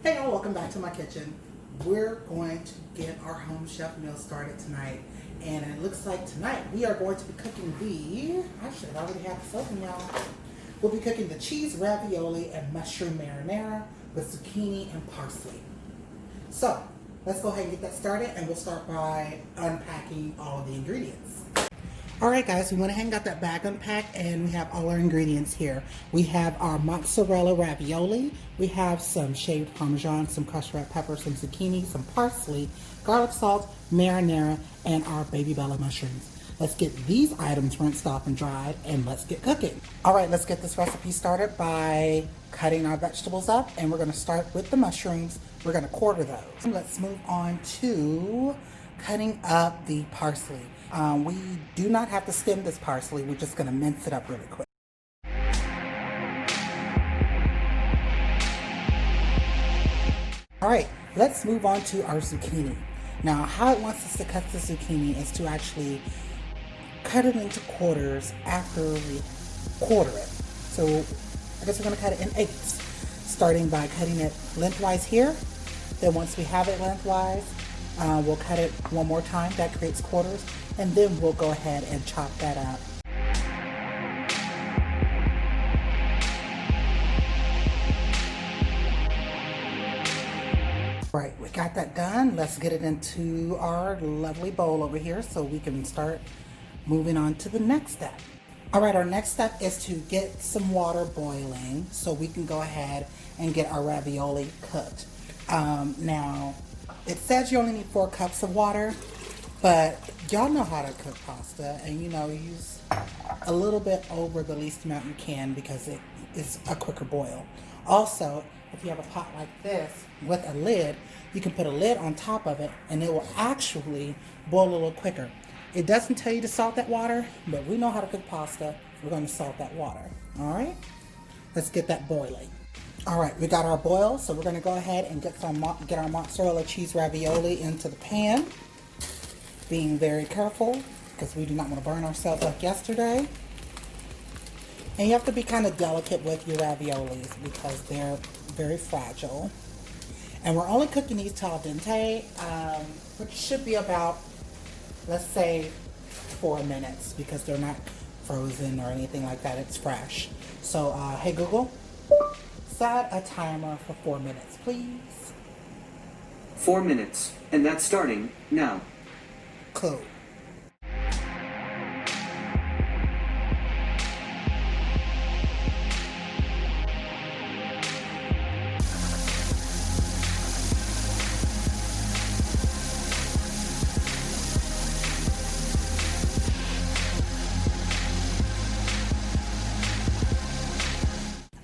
Hey y'all, welcome back to my kitchen. We're going to get our home chef meal started tonight. And it looks like tonight we are going to be cooking I should already have this open, y'all. We'll be cooking the cheese ravioli and mushroom marinara with zucchini and parsley. So, let's go ahead and get that started, and we'll start by unpacking all of the ingredients. Alright guys, we went ahead and got that bag unpacked, and we have all our ingredients here. We have our mozzarella ravioli, we have some shaved parmesan, some crushed red pepper, some zucchini, some parsley, garlic salt, marinara, and our baby bella mushrooms. Let's get these items rinsed off and dried, and let's get cooking. Alright, let's get this recipe started by cutting our vegetables up, and we're going to start with the mushrooms. We're going to quarter those. Let's move on to cutting up the parsley. We do not have to skim this parsley. We're just going to mince it up really quick. All right, let's move on to our zucchini. Now, how it wants us to cut the zucchini is to actually cut it into quarters after we quarter it. So I guess we're going to cut it in eighths, starting by cutting it lengthwise here. Then once we have it lengthwise, we'll cut it one more time. That creates quarters. And then we'll go ahead and chop that up. Right, we got that done. Let's get it into our lovely bowl over here so we can start moving on to the next step. All right, our next step is to get some water boiling so we can go ahead and get our ravioli cooked. Now, it says you only need 4 cups of water, but y'all know how to cook pasta, and you use a little bit over the least amount you can because it is a quicker boil. Also, if you have a pot like this with a lid, you can put a lid on top of it and it will actually boil a little quicker. It doesn't tell you to salt that water, but we know how to cook pasta. We're going to salt that water. All right, let's get that boiling. All right, we got our boil, so we're going to go ahead and get our mozzarella cheese ravioli into the pan. Being very careful because we do not want to burn ourselves like yesterday. And you have to be kind of delicate with your raviolis because they're very fragile. And we're only cooking these till al dente, which should be about, let's say, 4 minutes because they're not frozen or anything like that. It's fresh. So, hey Google, set a timer for 4 minutes, please. 4 minutes, and that's starting now. Cool.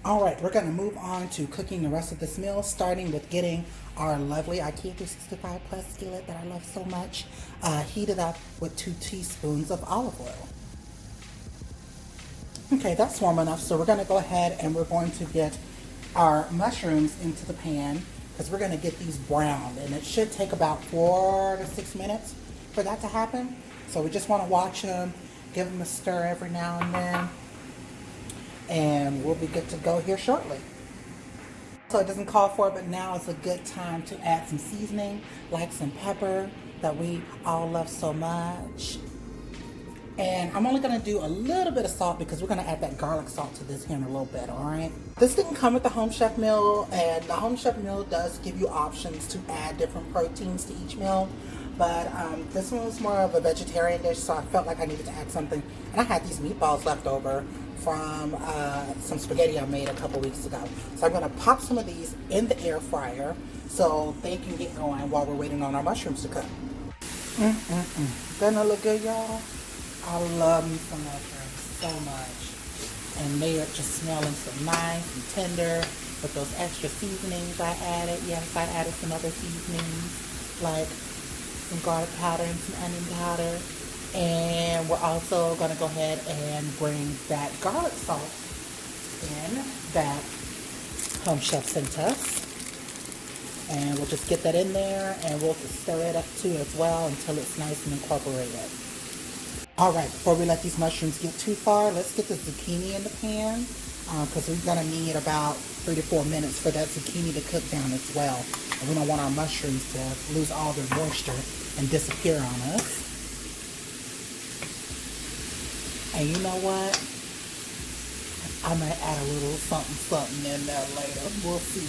All right, we're going to move on to cooking the rest of this meal, starting with getting our lovely IKEA 365 Plus skillet that I love so much, heated up with 2 teaspoons of olive oil. Okay, that's warm enough, so we're going to go ahead and we're going to get our mushrooms into the pan because we're going to get these browned, and it should take about 4 to 6 minutes for that to happen. So we just want to watch them, give them a stir every now and then, and we'll be good to go here shortly. So it doesn't call for it, but now is a good time to add some seasoning, like some pepper that we all love so much. And I'm only going to do a little bit of salt because we're going to add that garlic salt to this here in a little bit, all right? This didn't come with the Home Chef meal, and the Home Chef meal does give you options to add different proteins to each meal. But this one was more of a vegetarian dish, so I felt like I needed to add something. And I had these meatballs left over from some spaghetti I made a couple weeks ago. So I'm going to pop some of these in the air fryer so they can get going while we're waiting on our mushrooms to cook. Doesn't it look good, y'all? I love me some mushrooms so much. And they are just smelling so nice and tender with those extra seasonings I added. Yes, I added some other seasonings like some garlic powder and some onion powder. And we're also going to go ahead and bring that garlic salt in that Home Chef sent us. And we'll just get that in there, and we'll just stir it up too as well until it's nice and incorporated. Alright, before we let these mushrooms get too far, let's get the zucchini in the pan. because we're gonna need about 3 to 4 minutes for that zucchini to cook down as well. And we don't want our mushrooms to lose all their moisture and disappear on us. And you know what? I might add a little something in there later. We'll see.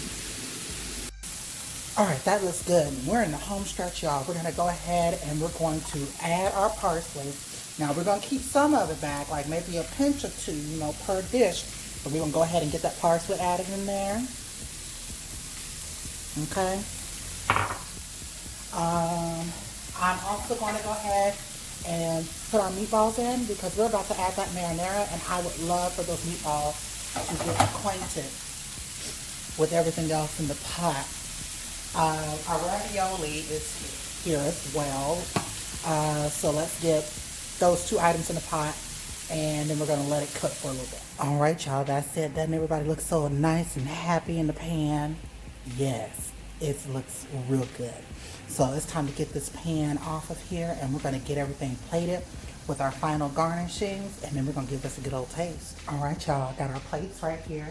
All right, that looks good. We're in the home stretch, y'all. We're gonna go ahead and we're going to add our parsley. Now we're gonna keep some of it back, like maybe a pinch or two, you know, per dish. But we're gonna go ahead and get that parsley added in there. Okay. I'm also going to go ahead and put our meatballs in because we're about to add that marinara, and I would love for those meatballs to get acquainted with everything else in the pot. Our ravioli is here as well. So let's get those 2 items in the pot, and then we're going to let it cook for a little bit. All right, y'all, that's it. Doesn't everybody look so nice and happy in the pan? Yes, it looks real good. So it's time to get this pan off of here, and we're going to get everything plated with our final garnishings, and then we're going to give this a good old taste. All right, y'all, got our plates right here,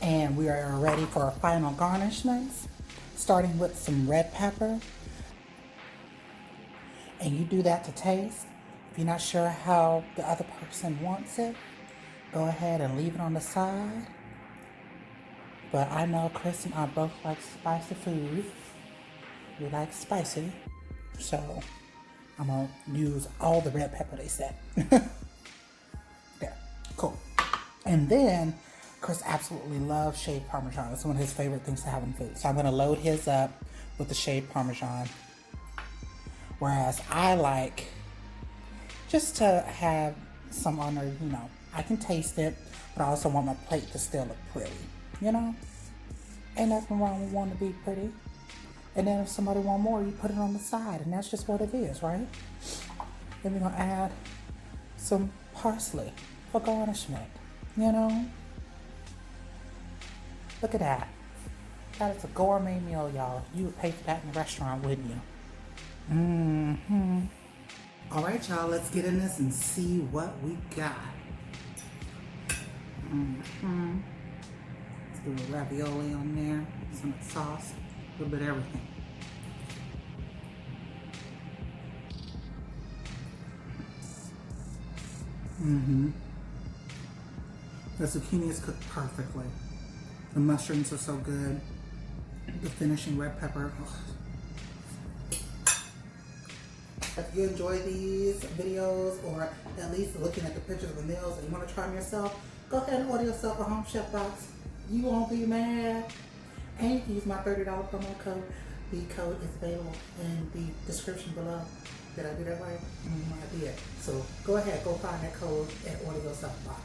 and we are ready for our final garnishments, starting with some red pepper. And you do that to taste. If you're not sure how the other person wants it, go ahead and leave it on the side. But I know Chris and I both like spicy food. We like spicy. So I'm going to use all the red pepper they said. There, cool. And then Chris absolutely loves shaved Parmesan. It's one of his favorite things to have in food. So I'm going to load his up with the shaved Parmesan. Whereas I like just to have some on there, you know, I can taste it, but I also want my plate to still look pretty, you know? Ain't nothing wrong with wanting to be pretty. And then if somebody want more, you put it on the side, and that's just what it is, right? Then we're gonna add some parsley for garnishment, you know? Look at that. That is a gourmet meal, y'all. You would pay for that in a restaurant, wouldn't you? All right, y'all, let's get in this and see what we got. Let's do a ravioli on there, some sauce, a little bit of everything. The zucchini is cooked perfectly. The mushrooms are so good. The finishing red pepper. If you enjoy these videos, or at least looking at the pictures of the meals, and you want to try them yourself, go ahead and order yourself a Home Chef box. You won't be mad. And you can use my $30 promo code. The code is available in the description below. Did I do that right? I did. So go ahead, go find that code and order yourself a box.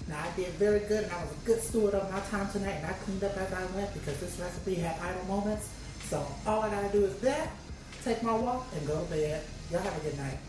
Now I did very good, and I was a good steward of my time tonight, and I cleaned up as I went because this recipe had idle moments. So all I gotta do is that, take my walk, and go to bed. Y'all have a good night.